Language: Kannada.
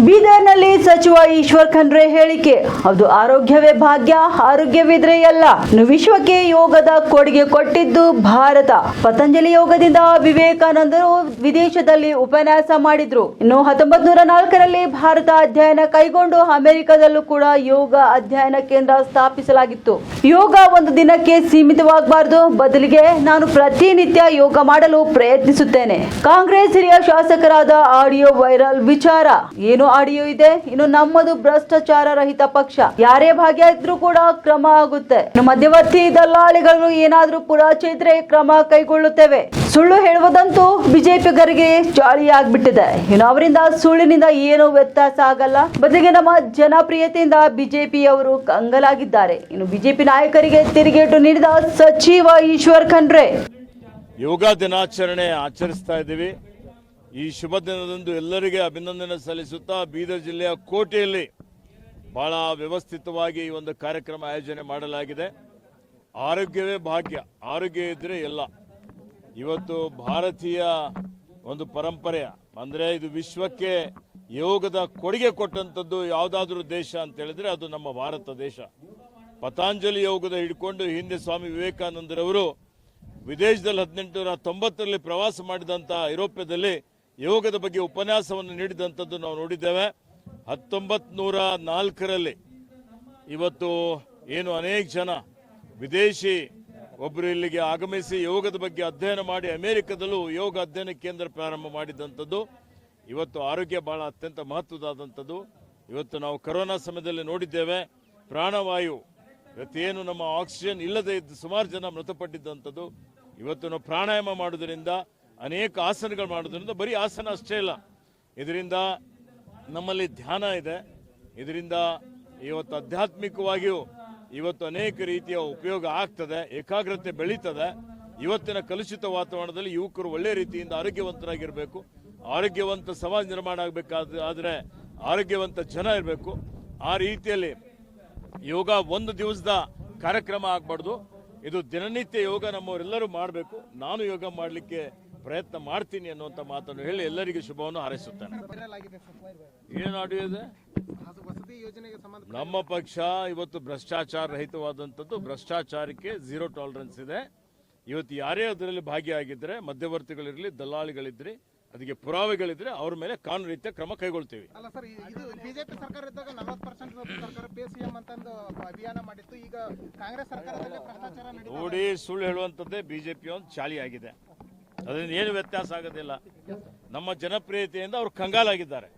ಬೀದರ್ನಲ್ಲಿ ಸಚಿವ ಈಶ್ವರ್ ಖಂಡ್ರೆ ಹೇಳಿಕೆ. ಅದು ಆರೋಗ್ಯವೇ ಭಾಗ್ಯ, ಆರೋಗ್ಯವಿದ್ರೆ ಎಲ್ಲ. ಇನ್ನು ವಿಶ್ವಕ್ಕೆ ಯೋಗದ ಕೊಡುಗೆ ಕೊಟ್ಟಿದ್ದು ಭಾರತ. ಪತಂಜಲಿ ಯೋಗದಿಂದ ವಿವೇಕಾನಂದರು ವಿದೇಶದಲ್ಲಿ ಉಪನ್ಯಾಸ ಮಾಡಿದ್ರು. ಇನ್ನು 1904ರಲ್ಲಿ ಭಾರತ ಅಧ್ಯಯನ ಕೈಗೊಂಡು ಅಮೆರಿಕದಲ್ಲೂ ಕೂಡ ಯೋಗ ಅಧ್ಯಯನ ಕೇಂದ್ರ ಸ್ಥಾಪಿಸಲಾಗಿತ್ತು. ಯೋಗ ಒಂದು ದಿನಕ್ಕೆ ಸೀಮಿತವಾಗಬಾರದು, ಬದಲಿಗೆ ನಾನು ಪ್ರತಿನಿತ್ಯ ಯೋಗ ಮಾಡಲು ಪ್ರಯತ್ನಿಸುತ್ತೇನೆ. ಕಾಂಗ್ರೆಸ್ ಹಿರಿಯ ಶಾಸಕರಾದ ಆಡಿಯೋ ವೈರಲ್ ವಿಚಾರ. ಏನು ಆಡಿಯೋ ಇದೆ? ಇನ್ನು ನಮ್ಮದು ಭ್ರಷ್ಟಾಚಾರ ರಹಿತ ಪಕ್ಷ, ಯಾರೇ ಭಾಗಿಯಾದ್ರೂ ಕೂಡ ಕ್ರಮ ಆಗುತ್ತೆ. ಇನ್ನು ಮಧ್ಯವರ್ತಿ ದಲ್ಲಾಳಿಗಳು ಏನಾದ್ರೂ ಪುರಾಚಿದ್ರೆ ಕ್ರಮ ಕೈಗೊಳ್ಳುತ್ತೇವೆ. ಸುಳ್ಳು ಹೇಳುವುದಂತೂ ಬಿಜೆಪಿಗರಿಗೆ ಚಾಳಿಯಾಗ್ಬಿಟ್ಟಿದೆ. ಇನ್ನು ಅವರಿಂದ ಸುಳ್ಳಿನಿಂದ ಏನೂ ವ್ಯತ್ಯಾಸ ಆಗಲ್ಲ, ಬದಲಿಗೆ ನಮ್ಮ ಜನಪ್ರಿಯತೆಯಿಂದ ಬಿಜೆಪಿಯವರು ಕಂಗಲಾಗಿದ್ದಾರೆ. ಇನ್ನು ಬಿಜೆಪಿ ನಾಯಕರಿಗೆ ತಿರುಗೇಟು ನೀಡಿದ ಸಚಿವ ಈಶ್ವರ್ ಖಂಡ್ರೆ. ಯೋಗ ದಿನಾಚರಣೆ ಆಚರಿಸ್ತಾ ಇದ್ದೀವಿ. ಈ ಶುಭ ದಿನದಂದು ಎಲ್ಲರಿಗೆ ಅಭಿನಂದನೆ ಸಲ್ಲಿಸುತ್ತಾ ಬೀದರ್ ಜಿಲ್ಲೆಯ ಕೋಟೆಯಲ್ಲಿ ಬಹಳ ವ್ಯವಸ್ಥಿತವಾಗಿ ಈ ಒಂದು ಕಾರ್ಯಕ್ರಮ ಆಯೋಜನೆ ಮಾಡಲಾಗಿದೆ. ಆರೋಗ್ಯವೇ ಭಾಗ್ಯ, ಆರೋಗ್ಯ ಇದ್ರೆ ಎಲ್ಲ. ಇವತ್ತು ಭಾರತೀಯ ಒಂದು ಪರಂಪರೆಯ ಅಂದರೆ ಇದು ವಿಶ್ವಕ್ಕೆ ಯೋಗದ ಕೊಡುಗೆ ಕೊಟ್ಟಂಥದ್ದು ಯಾವುದಾದ್ರೂ ದೇಶ ಅಂತ ಹೇಳಿದ್ರೆ ಅದು ನಮ್ಮ ಭಾರತ ದೇಶ. ಪತಂಜಲಿ ಯೋಗದ ಹಿಡ್ಕೊಂಡು ಹಿಂದೆ ಸ್ವಾಮಿ ವಿವೇಕಾನಂದರವರು ವಿದೇಶದಲ್ಲಿ 1890ರಲ್ಲಿ ಪ್ರವಾಸ ಮಾಡಿದಂಥ ಯುರೋಪ್ಯದಲ್ಲಿ ಯೋಗದ ಬಗ್ಗೆ ಉಪನ್ಯಾಸವನ್ನು ನೀಡಿದಂಥದ್ದು ನಾವು ನೋಡಿದ್ದೇವೆ. 1904ರಲ್ಲಿ ಇವತ್ತು ಏನು ಅನೇಕ ಜನ ವಿದೇಶಿ ಒಬ್ಬರು ಇಲ್ಲಿಗೆ ಆಗಮಿಸಿ ಯೋಗದ ಬಗ್ಗೆ ಅಧ್ಯಯನ ಮಾಡಿ ಅಮೆರಿಕದಲ್ಲೂ ಯೋಗ ಅಧ್ಯಯನ ಕೇಂದ್ರ ಪ್ರಾರಂಭ ಮಾಡಿದಂಥದ್ದು. ಇವತ್ತು ಆರೋಗ್ಯ ಬಹಳ ಅತ್ಯಂತ ಮಹತ್ವದಾದಂಥದ್ದು. ಇವತ್ತು ನಾವು ಕೊರೋನಾ ಸಮಯದಲ್ಲಿ ನೋಡಿದ್ದೇವೆ, ಪ್ರಾಣವಾಯು ಇವತ್ತೇನು ನಮ್ಮ ಆಕ್ಸಿಜನ್ ಇಲ್ಲದೆ ಇದ್ದು ಸುಮಾರು ಜನ ಮೃತಪಟ್ಟಿದ್ದಂಥದ್ದು. ಇವತ್ತು ನಾವು ಪ್ರಾಣಾಯಾಮ ಮಾಡೋದ್ರಿಂದ, ಅನೇಕ ಆಸನಗಳು ಮಾಡೋದ್ರಿಂದ, ಬರೀ ಆಸನ ಅಷ್ಟೇ ಇಲ್ಲ, ಇದರಿಂದ ನಮ್ಮಲ್ಲಿ ಧ್ಯಾನ ಇದೆ. ಇದರಿಂದ ಇವತ್ತು ಆಧ್ಯಾತ್ಮಿಕವಾಗಿಯೂ ಇವತ್ತು ಅನೇಕ ರೀತಿಯ ಉಪಯೋಗ ಆಗ್ತದೆ, ಏಕಾಗ್ರತೆ ಬೆಳೀತದೆ. ಇವತ್ತಿನ ಕಲುಷಿತ ವಾತಾವರಣದಲ್ಲಿ ಯುವಕರು ಒಳ್ಳೆ ರೀತಿಯಿಂದ ಆರೋಗ್ಯವಂತರಾಗಿರಬೇಕು. ಆರೋಗ್ಯವಂತ ಸಮಾಜ ನಿರ್ಮಾಣ ಆಗಬೇಕಾದ್ರೆ ಆರೋಗ್ಯವಂತ ಜನ ಇರಬೇಕು. ಆ ರೀತಿಯಲ್ಲಿ ಯೋಗ ಒಂದು ದಿವಸದ ಕಾರ್ಯಕ್ರಮ ಆಗಬಾರ್ದು, ಇದು ದಿನನಿತ್ಯ ಯೋಗ ನಮ್ಮವರೆಲ್ಲರೂ ಮಾಡಬೇಕು. ನಾನು ಯೋಗ ಮಾಡಲಿಕ್ಕೆ ಪ್ರಯತ್ನ ಮಾಡ್ತೀನಿ ಅನ್ನುವಂಥ ಮಾತನ್ನು ಹೇಳಿ ಎಲ್ಲರಿಗೂ ಶುಭವನ್ನು ಹಾರೈಸುತ್ತೇನೆ. ಏನು ಆಡಿಯೋ ಇದೆ? ನಮ್ಮ ಪಕ್ಷ ಇವತ್ತು ಭ್ರಷ್ಟಾಚಾರ ರಹಿತವಾದಂಥದ್ದು, ಭ್ರಷ್ಟಾಚಾರಕ್ಕೆ ಝೀರೋ ಟಾಲರೆನ್ಸ್ ಇದೆ. ಇವತ್ತು ಯಾರೇ ಅದರಲ್ಲಿ ಭಾಗಿಯಾಗಿದ್ದರೆ, ಮಧ್ಯವರ್ತಿಗಳಿರಲಿ, ದಲ್ಲಾಳಿಗಳಿದ್ರಿ, ಅದಕ್ಕೆ ಪುರಾವೆಗಳಿದ್ರೆ ಅವ್ರ ಮೇಲೆ ಕಾನೂನು ರೀತಿಯ ಕ್ರಮ ಕೈಗೊಳ್ತೀವಿ. ಅಲ್ಲ ಸರ್, ಇದು ಬಿಜೆಪಿ ಸರ್ಕಾರ ಇದ್ದಾಗ 40% ಸರ್ಕಾರ PCM ಅಂತಂದು ಅಭಿಯಾನ ಮಾಡಿತ್ತು. ಈಗ ಕಾಂಗ್ರೆಸ್ ಸರ್ಕಾರದಲ್ಲಿ ಭ್ರಷ್ಟಾಚಾರ ನೋಡಿ, ಸುಳ್ಳು ಹೇಳುವಂಥದ್ದೇ ಬಿಜೆಪಿ ಒಂದು ಚಾಳಿ ಆಗಿದೆ. ಅದರಿಂದ ಏನು ವ್ಯತ್ಯಾಸ ಆಗೋದಿಲ್ಲ. ನಮ್ಮ ಜನಪ್ರಿಯತೆಯಿಂದ ಅವರು ಕಂಗಾಲಾಗಿದ್ದಾರೆ.